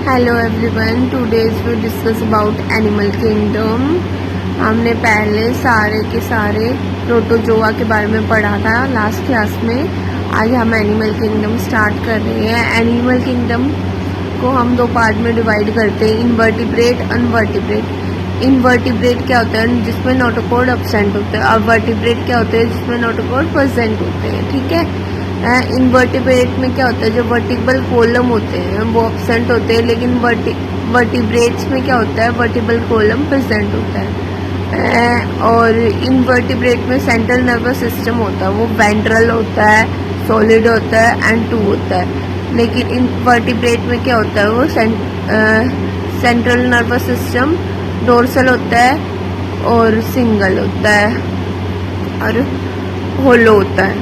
Hello everyone, today's we discuss about animal kingdom. हमने पहले सारे के सारे प्रोटोजोआ के बारे में पढ़ा था लास्ट क्लास में। आज हम एनिमल किंगडम स्टार्ट कर रहे हैं। एनिमल किंगडम को हम दो पार्ट में डिवाइड करते हैं, इनवर्टिब्रेट, अनवर्टिब्रेट। इनवर्टिब्रेट क्या होता है? जिसमें नोटोकॉर्ड एब्सेंट होते हैं। और वर्टिब्रेट क्या होते हैं? जिसमें नोटोकॉर्ड प्रेजेंट होते हैं। ठीक है। इनवर्टिब्रेट में क्या होता है? जो वर्टिबल कॉलम होते हैं वो एब्सेंट होते हैं, लेकिन वर्टिब्रेट्स में क्या होता है? वर्टिबल कॉलम प्रेजेंट होता है। और इनवर्टिब्रेट में सेंट्रल नर्वस सिस्टम होता है, वो वेंट्रल होता है, सॉलिड होता है एंड टू होता है। लेकिन इनवर्टिब्रेट में क्या होता है? वो सेंट्रल नर्वस सिस्टम डोर्सल होता है और सिंगल होता है और होलो होता है।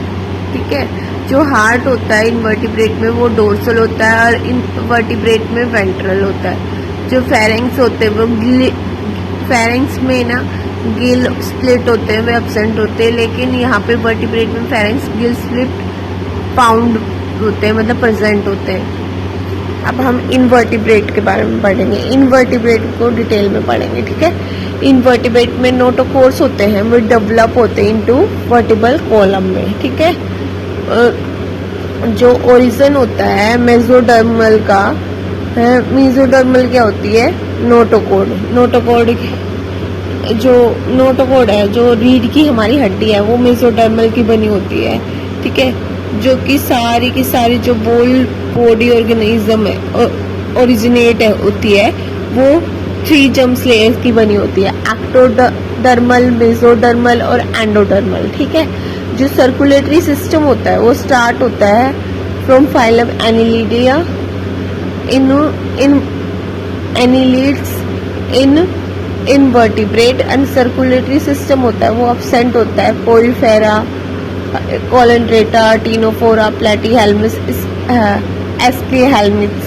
ठीक है। जो हार्ट होता है इनवर्टिब्रेट में वो डोर्सल होता है और इनवर्टिब्रेट में वेंट्रल होता है। जो फेरेंक्स होते हैं वो फेरेंक्स में ना गिल स्प्लिट होते हैं, वे एब्सेंट होते हैं, लेकिन यहाँ पे वर्टिब्रेट में फेरेंक्स गिल स्प्लिट फाउंड होते हैं, मतलब प्रेजेंट होते हैं। अब हम इनवर्टिब्रेट के बारे में पढ़ेंगे। इनवर्टिब्रेट को डिटेल में पढ़ेंगे। ठीक है। इनवर्टिब्रेट में नोटोकोर्स होते हैं, वो डेवलप होते हैं इनटू वर्टिबल कॉलम में। ठीक है। जो ओरिजिन होता है मेसोडर्मल का है, मेसोडर्मल क्या होती है? नोटोकॉर्ड। नोटोकॉर्ड जो नोटोकॉर्ड है, जो रीढ़ की हमारी हड्डी है, वो मेसोडर्मल की बनी होती है। ठीक है। जो कि सारी जो बोल बॉडी ऑर्गेनिज्म है ओरिजिनेट होती है, वो 3 जम्स लेयर्स की बनी होती है, एक्टोडर्मल, मेसोडर्मल और एंडोडर्मल। ठीक है। जो सर्कुलेटरी सिस्टम होता है वो स्टार्ट होता है from phylum annelida in annelids in invertebrate. And circulatory system होता है वो एब्सेंट होता है पोरीफेरा, कोलेंड्रेटा, टीनोफोरा, प्लेटीहेल्मिस, एस्के हेल्मिट्स।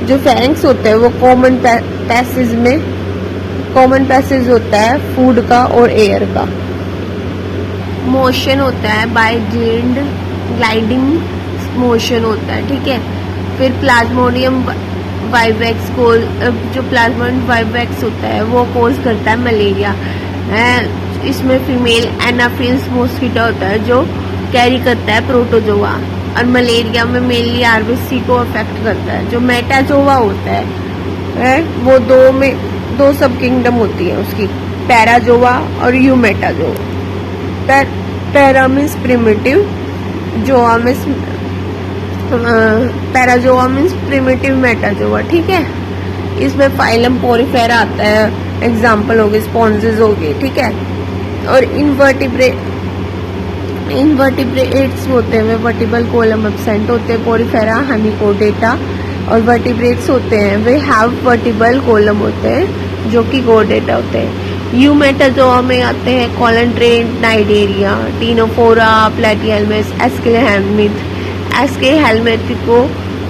जो फेरेंक्स होते हैं वो कॉमन पैसेज होता है फूड का और एयर का। मोशन होता है बाय ग्लाइडिंग मोशन होता है। ठीक है। फिर प्लाज्मोडियम वाइवेक्स को, जो प्लाज्मोडियम वाइवेक्स होता है वो कोज करता है मलेरिया। इसमें फीमेल एनाफिल्स मॉस्किटो होता है जो कैरी करता है प्रोटोजोआ, और मलेरिया में मेनली आरबीसी को अफेक्ट करता है। जो मेटाजोआ होता है वो दो सब किंगडम होती है उसकी, पैराजोआ और eumetazoa. Para means primitive, zoa means parazoa means primitive metazoa. ठीक है। इसमें फाइलम पोरीफेरा आता है, एग्जाम्पल हो गए स्पॉन्जेस हो गए। ठीक है। और इनवर्टिब्रेट्स होते हैं, वर्टिबल कॉलम एब्सेंट होते हैं, पोरीफेरा, हेमिकोडेटा। और वर्टिब्रेट्स होते हैं वे हैव वर्टिबल कॉलम होते हैं जो कि कोडेटा होते हैं। यूमेटाजोआ में आते हैं कोलेंड्रेट, नाइडेरिया, टीनोफोरा, प्लेटीहेल्मिस, एस्के हेल्मिथ को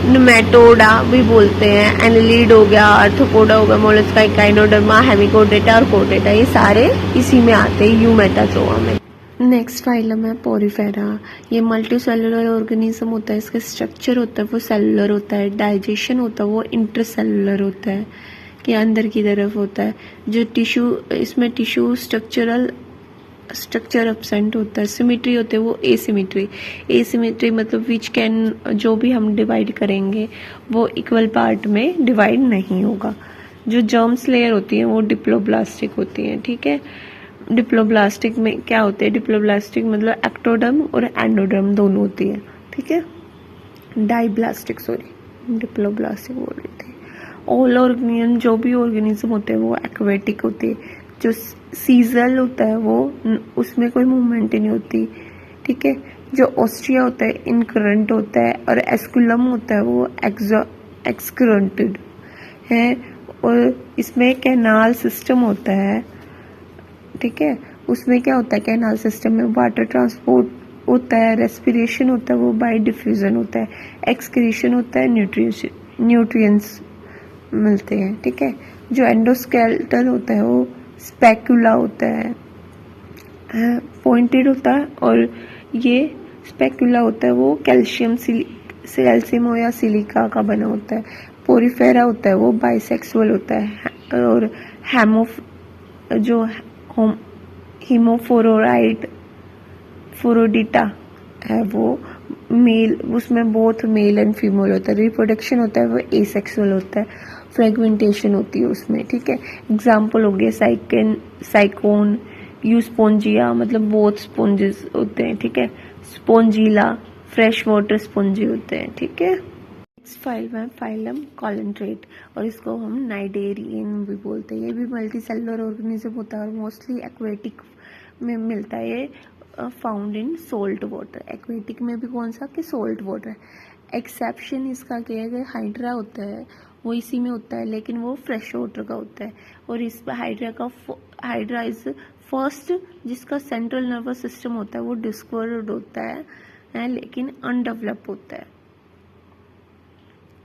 नेमेटोडा भी बोलते हैं। एनिलीड हो गया, आर्थ्रोपोडा हो गया, मोलस्का, इकाइनोडर्मा, हेमिकोडेटा और कोडेटा, ये सारे इसी में आते हैं यूमेटाजोआ में। नेक्स्ट फाइलम है पोरीफेरा। ये मल्टी सेलुलर ऑर्गेनिज्म होता है। इसका स्ट्रक्चर होता है वो सेलुलर होता है, डाइजेशन होता है वो इंटरसेलुलर होता है, कि अंदर की तरफ होता है। जो टिश्यू, इसमें टिश्यू स्ट्रक्चर एब्सेंट होता है। सिमेट्री होते है वो एसिमेट्री मतलब विच कैन, जो भी हम डिवाइड करेंगे वो इक्वल पार्ट में डिवाइड नहीं होगा। जो जर्म्स लेयर होती है वो डिप्लोब्लास्टिक होती है। ठीक है। डिप्लोब्लास्टिक में क्या होते हैं? डिप्लोब्लास्टिक मतलब एक्टोडर्म और एंडोडर्म दोनों होती है। ठीक है। डाइब्लास्टिक, डिप्लोब्लास्टिक बोल रही थी। ऑल ऑर्गेनिज्म, जो भी ऑर्गेनिज्म होते हैं वो एक्वेटिक होते हैं। जो सीजल होता है वो, उसमें कोई मूवमेंट नहीं होती। ठीक है। जो ऑस्ट्रिया होता है इनकरेंट होता है, और एस्कुलम होता है वो एक्सकरेंटेड है। और इसमें कैनाल सिस्टम होता है। ठीक है। उसमें क्या होता है? कैनाल सिस्टम में वाटर ट्रांसपोर्ट होता है, रेस्पिरेशन होता है वो बाय डिफ्यूजन होता है, एक्सक्रीशन होता है, न्यूट्रिएंट्स मिलते हैं। ठीक है। जो एंडोस्केलेटल होता है वो स्पेकुला होता है, पॉइंटेड होता है, और ये स्पेकुला होता है वो कैल्शियम या सिलिका का बना होता है। पोरीफेरा होता है वो बाइसेक्सुअल होता है, और जो हीमोफोरोराइड फोरोडिटा है वो मेल, उसमें बोथ मेल एंड फीमेल होता है। रिप्रोडक्शन होता है वो एसेक्सुअल होता है। फ्रेगमेंटेशन होती है उसमें, ठीक है। एग्जाम्पल हो गया साइकोन, यूस्पोंजिया, मतलब बोथ स्पोंजेस होते हैं, ठीक है। स्पोंजिला फ्रेश वाटर स्पोंजी होते हैं, ठीक है। नेक्स्ट फाइल में फाइलम कॉलंट्रेट, और इसको हम नाइडेरियन भी बोलते हैं। ये भी मल्टी सेलुलर ऑर्गेनिज्म होता है और मोस्टली एक्वेटिक में मिलता है। ये found in salt water. Aquatic में भी कौन सा कि सोल्ट वाटर। एक्सेप्शन इसका क्या है कि हाइड्रा होता है वो इसी में होता है, लेकिन वो फ्रेश वाटर का होता है। और इस पर हाइड्रा इज फर्स्ट जिसका सेंट्रल नर्वस सिस्टम होता है वो डिस्कवर्ड होता है लेकिन अनडेवलप होता है।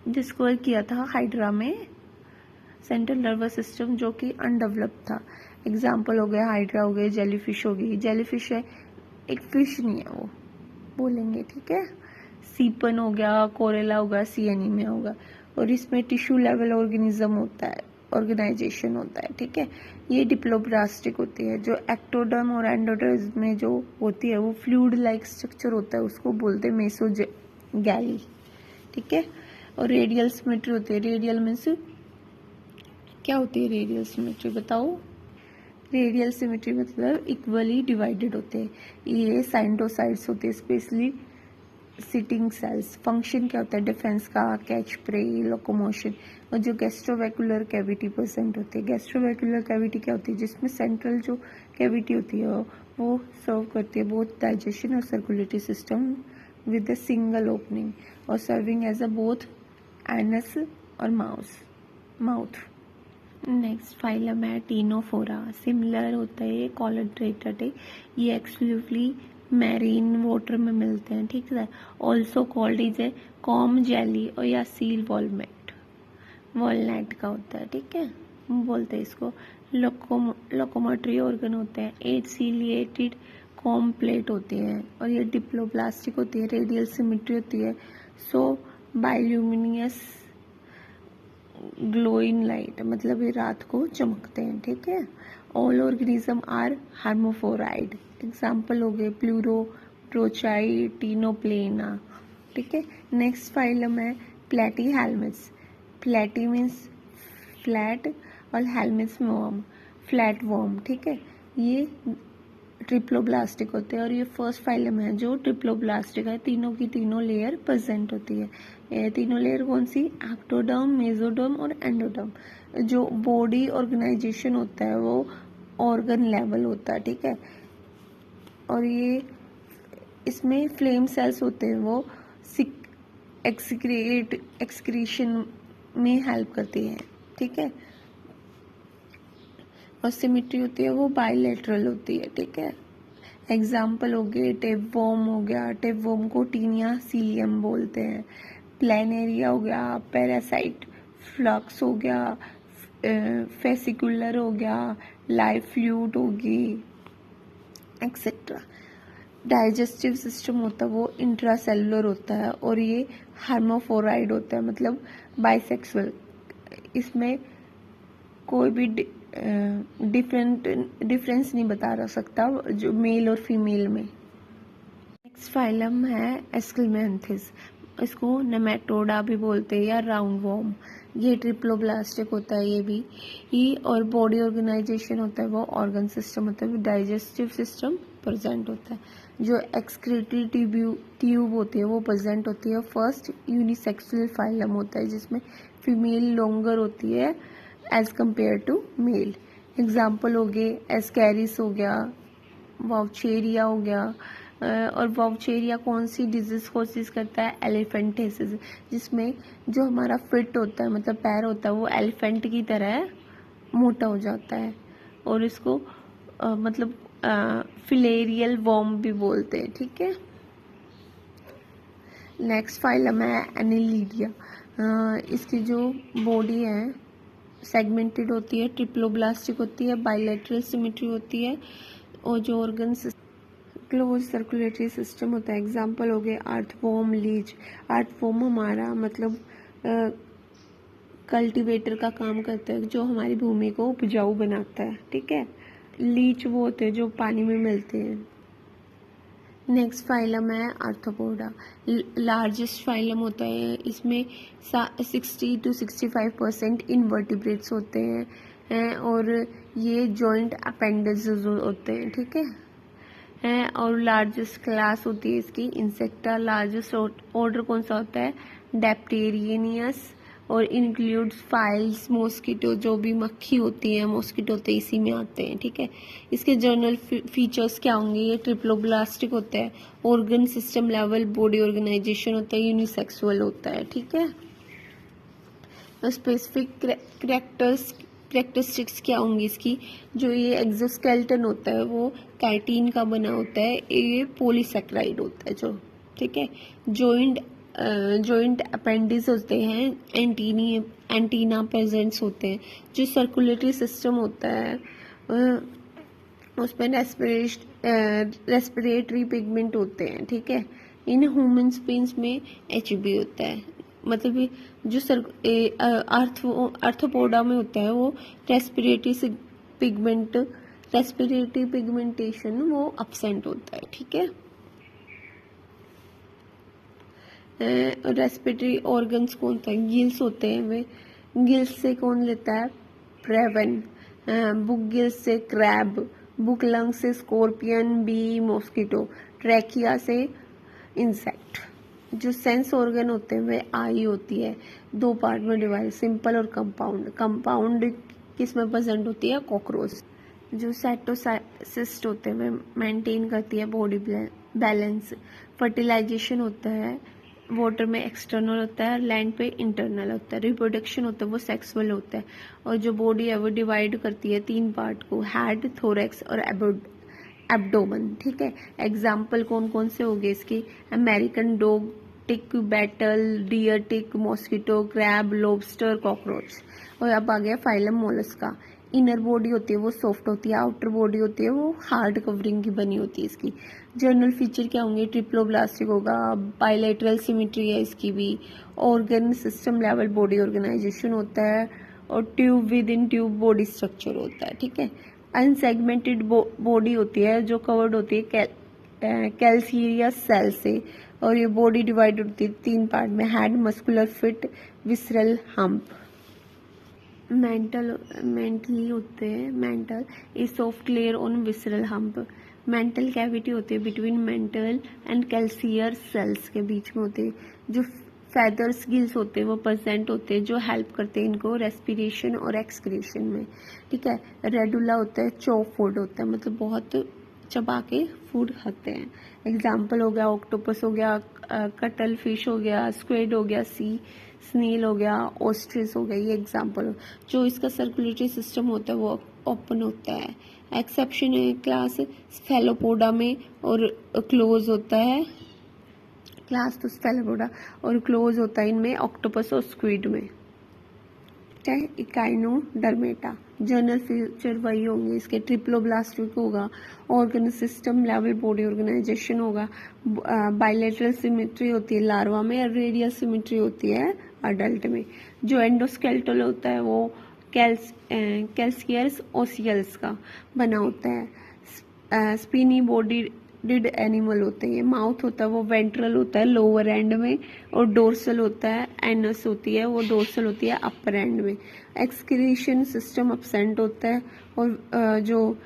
डिस्कवर किया था हाइड्रा में सेंट्रल नर्वस सिस्टम जो कि अनडेवलप था। एग्जाम्पल हो गया हाइड्रा हो गए, जेलीफिश हो गई। जेलीफिश है, एक फिश नहीं है वो बोलेंगे, ठीक है। सीपन हो गया, कोरेला होगा, सी एनीमिया होगा। और इसमें टिश्यू लेवल ऑर्गेनिज्म होता है, ऑर्गेनाइजेशन होता है, ठीक है। ये डिप्लोब्लास्टिक होती है। जो एक्टोडर्म और एंडोडर्म में जो होती है वो फ्लूइड लाइक स्ट्रक्चर होता है, उसको बोलते हैं मेसोगैली, ठीक है। और रेडियल सिमेट्री होती है। रेडियल मीन्स क्या होती है रेडियल सिमेट्री बताओ। रेडियल सिमेट्री मतलब इक्वली डिवाइडेड होते हैं। ये साइंटोसाइट्स होते हैं, स्पेशली सिटिंग सेल्स। फंक्शन क्या होता है डिफेंस का, कैच प्रे, लोकोमोशन। और जो गैस्ट्रोवैक्यूलर कैविटी प्रेजेंट होती है। गैस्ट्रोवैक्यूलर कैविटी क्या होती है, जिसमें सेंट्रल जो कैविटी होती है वो सर्व करती है बोथ डाइजेशन और circulatory system with a single opening, और serving as a both anus और माउथ। नेक्स्ट फाइलम है टीनोफोरा। सिमिलर होता है कॉलंट्रेटेड। ये एक्सक्लूसिवली मैरीन वाटर में मिलते हैं, ठीक है। Also called is a com jelly और या सील वॉलनट का होता है, ठीक है। बोलते हैं इसको लोकोमोटरी ऑर्गन होते हैं। 8 सीलिएटेड कॉम प्लेट होती है और ये डिप्लोब्लास्टिक होती है। रेडियल सिमेट्री होती है। सो बायोल्यूमिनियस ग्लोइंग लाइट, मतलब ये रात को चमकते हैं, ठीक है। All organism are hermaphrodite. Example हो गए प्लूरो, प्रोचाई, टीनोप्लेना, ठीक है। नेक्स्ट फाइलम है प्लेटी हेलमिट्स। प्लेटी मीन्स फ्लैट और हेलमिट्स वर्म, फ्लैट वर्म, ठीक है। ये ट्रिप्लोब्लास्टिक होते हैं और ये फर्स्ट फाइलम है जो ट्रिप्लोब्लास्टिक है। तीनों की तीनों लेयर प्रेजेंट होती है। ये तीनों लेयर कौन सी, एक्टोडर्म, मेसोडर्म और एंडोडर्म। जो बॉडी ऑर्गेनाइजेशन होता है वो ऑर्गन लेवल होता है, ठीक है। और ये इसमें फ्लेम सेल्स होते हैं, वो एक्सक्रीशन में हेल्प करती है, ठीक है। और सिमेट्री होती है वो बाइलेटरल होती है, ठीक है। एग्जाम्पल हो गए टेपवर्म हो गया, टेपवर्म को टीनिया सीलियम बोलते हैं। प्लेनेरिया हो गया, पैरासाइट फ्लक्स हो गया, फेसिकुलर हो गया, लाइफ फ्लूइड होगी, एक्सेट्रा। डाइजेस्टिव सिस्टम होता है वो इंट्रासेलुलर होता है और ये हार्मोफोराइड होता है, मतलब बाइसेक्सुअल। इसमें कोई भी डिफरेंस नहीं बता सकता जो मेल और फीमेल में। नेक्स्ट फाइलम है एस्कलमेंथिस। इसको नेमेटोडा भी बोलते हैं या राउंड वॉर्म। ये ट्रिप्लोब्लास्टिक होता है ये भी। और बॉडी ऑर्गेनाइजेशन होता है वो ऑर्गन सिस्टम होता है, डाइजेस्टिव सिस्टम प्रेजेंट होता है। जो एक्सक्रीटरी ट्यूब होती है वो प्रेजेंट होती है। फर्स्ट यूनिसेक्सुअल फाइलम होता है जिसमें फीमेल लॉन्गर होती है as compare to male. Example हो गए एस्कैरिस हो गया, वाउचेरिया हो गया। और वाउचेरिया कौन सी डिजीज कोशिश करता है, एलिफेंटिसिस, जिसमें जो हमारा फिट होता है मतलब पैर होता है वो एलिफेंट की तरह मोटा हो जाता है। और इसको मतलब फिलेरियल वॉर्म भी बोलते हैं, ठीक है। नेक्स्ट फाइलम है एनिलिडिया। इसकी जो बॉडी है सेगमेंटेड होती है, ट्रिप्लोब्लास्टिक होती है, बाइलेटरल सिमेट्री होती है। और जो ऑर्गन क्लोज सर्कुलेटरी सिस्टम होता है। एग्जाम्पल हो गए अर्थवॉर्म, लीच। अर्थवॉर्म हमारा मतलब कल्टीवेटर का काम करता है जो हमारी भूमि को उपजाऊ बनाता है, ठीक है। लीच वो होते हैं जो पानी में मिलते हैं। नेक्स्ट फाइलम है आर्थ्रोपोडा, लार्जेस्ट फाइलम होता है, इसमें 60 to 65% इनवर्टिब्रेट्स होते हैं और ये जॉइंट अपेंडेजेस होते हैं, ठीक है। और लार्जेस्ट क्लास होती है इसकी इंसेक्टा। लार्जेस्ट ऑर्डर कौन सा होता है, डेप्टेरियनियस, और इंक्लूड्स फाइल्स, मॉस्किटो, जो भी मक्खी होती है मॉस्किटो होते हैं इसी में आते हैं, ठीक है। इसके जर्नल फीचर्स क्या होंगे, ये ट्रिप्लोब्लास्टिक होता है, organ system level body organisation होता है, यूनिसेक्सुअल होता है, ठीक है। स्पेसिफिक कैरेक्टरिस्टिक्स क्या होंगी इसकी, जो ये एक्सोस्केलेटन होता है वो कैटिन का बना होता है, ये पॉलीसेक्राइड होता है जो, ठीक है। जॉइंट अपेंडिस होते हैं, एंटीना प्रेजेंट्स होते हैं, जो सर्कुलेटरी सिस्टम होता है उसमें रेस्पिरेटरी पिगमेंट होते हैं, ठीक है। इन ह्यूमन स्पीन्स में HB होता है, मतलब जो आर्थ्रोपोडा में होता है वो रेस्पिरेटरी पिगमेंटेशन वो अब्सेंट होता है, ठीक है। रेस्पिरेटरी ऑर्गन्स कौन सा है, गिल्स होते हैं, वे गिल्स से कौन लेता है, प्रेवन, बुक गिल्स से क्रैब, बुक लंग से स्कॉर्पियन, बी मॉस्किटो, ट्रैकिया से इंसेक्ट। जो सेंस ऑर्गन होते हैं वे आई होती है, 2 पार्ट में डिवाइड, सिंपल और कंपाउंड किस में प्रेजेंट होती है, कॉकरोच। जो साइटोसिस्ट होते हैं वे मेंटेन करती है बॉडी बैलेंस। फर्टिलाइजेशन होता है वाटर में एक्सटर्नल होता है, लैंड पे इंटरनल होता है। रिप्रोडक्शन होता है वो सेक्सुअल होता है। और जो बॉडी है वो डिवाइड करती है 3 पार्ट को, हेड, थोरैक्स और एब्डोमेन, ठीक है। एग्जाम्पल कौन कौन से हो गए इसकी, अमेरिकन डॉग, टिक, बैटल, डियर टिक, मॉस्किटो, क्रैब, लॉबस्टर, कॉकरोच। और अब आ गया फाइलम मोलस्का। इनर बॉडी होती है वो सॉफ्ट होती है, आउटर बॉडी होती है वो हार्ड कवरिंग की बनी होती है इसकी। जर्नल फीचर क्या होंगे, ट्रिप्लोब्लास्टिक होगा, बाइलेटरल सिमेट्री है इसकी भी, organ system level body organisation होता है, और tube within tube body structure होता है, ठीक है। अनसेगमेंटेड बॉडी होती है जो कवर्ड होती है कैल्सीरियस सेल से, और ये बॉडी डिवाइड होती है 3 पार्ट में, head, muscular fit, visceral hump. Mentally होते हैं, mental A soft layer on visceral hump. Mantle cavity होती है बिटवीन मेंटल एंड कैल्सियर सेल्स के बीच में होते हैं। जो फेदर्स गिल्स होते हैं वो प्रेजेंट होते हैं जो हेल्प करते हैं इनको रेस्पिरेशन और एक्सक्रीशन में, ठीक है। रेडुला होता है, चॉप फूड होता है, मतलब बहुत चबा के फूड खाते हैं। एग्जाम्पल हो गया ऑक्टोपस हो गया, कटल फिश हो गया, स्क्विड हो गया, सी स्नेल हो गया, ऑस्ट्रिच हो गया, ये एग्जाम्पल। जो इसका सर्कुलेटरी सिस्टम होता है वो ओपन होता है। एक्सेप्शन है क्लास स्फेलोपोडा में, और क्लोज होता है क्लास तो स्फेलोपोडा, और क्लोज होता है इनमें ऑक्टोपस और स्क्विड में, है इकाइनोडर्मेटा। जर्नल फीचर वही होंगे इसके, ट्रिप्लोब्लास्टिक होगा, organ system level body organisation होगा, बाइलेटरल सिमेट्री होती है लार्वा में, रेडियल सिमेट्री होती है अडल्ट में। जो एंडोस्केलेटल होता है वो कैल्सियस ओसियल्स का बना होता है। स्पिनी बॉडी डिड एनिमल होते हैं। माउथ होता है वो वेंट्रल होता है लोअर एंड में, और डोर्सल होता है, एनस होती है वो डोर्सल होती है अपर एंड में। एक्सक्रीशन सिस्टम एब्सेंट होता है, और जो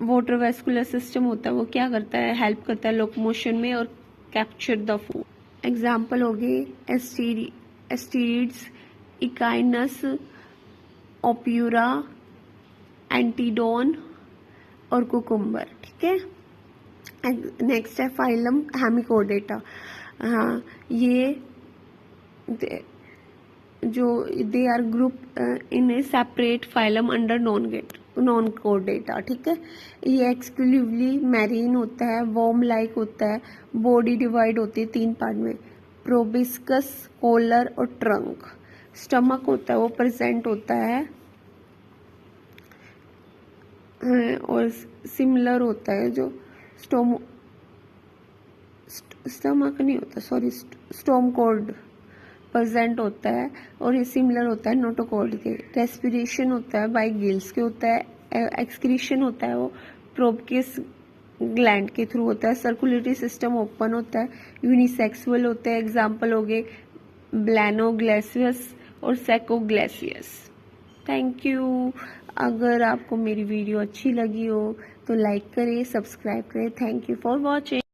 वाटर वेस्कुलर सिस्टम होता है वो क्या करता है, हेल्प करता है लोकोमोशन में और कैप्चर द फूड। एग्जाम्पल हो गए एस्टीरिड्स, इकाइनस, ओप्यूरा, एंटीडोन और कुकुम्बर, ठीक है। नेक्स्ट है फाइलम हेमिकोडेटा। हाँ, ये जो they are group in a separate phylum under non कोडेटा, ठीक है। ये एक्सक्लूसिवली मैरीन होता है, वॉर्म लाइक होता है, बॉडी डिवाइड होती है 3 पार्ट में, प्रोबिस्कस, कॉलर और ट्रंक। स्टमक होता है वो प्रेजेंट होता है, और सिमिलर होता है जो स्टमक नहीं होता, सॉरी, स्टोम कोड प्रेजेंट होता है और ये सिमिलर होता है नोटोकॉर्ड के। रेस्पिरेशन होता है बाय गिल्स के होता है, एक्सक्रीशन होता है वो प्रोबकेस ग्लैंड के थ्रू होता है, सर्कुलेटरी सिस्टम ओपन होता है, यूनिसेक्सुअल होते हैं, एग्जाम्पल हो गए ब्लैनोग्लेसियस और सैकोग्लेसियस। Thank you. अगर आपको मेरी वीडियो अच्छी लगी हो तो लाइक करें, सब्सक्राइब करें। Thank you for watching.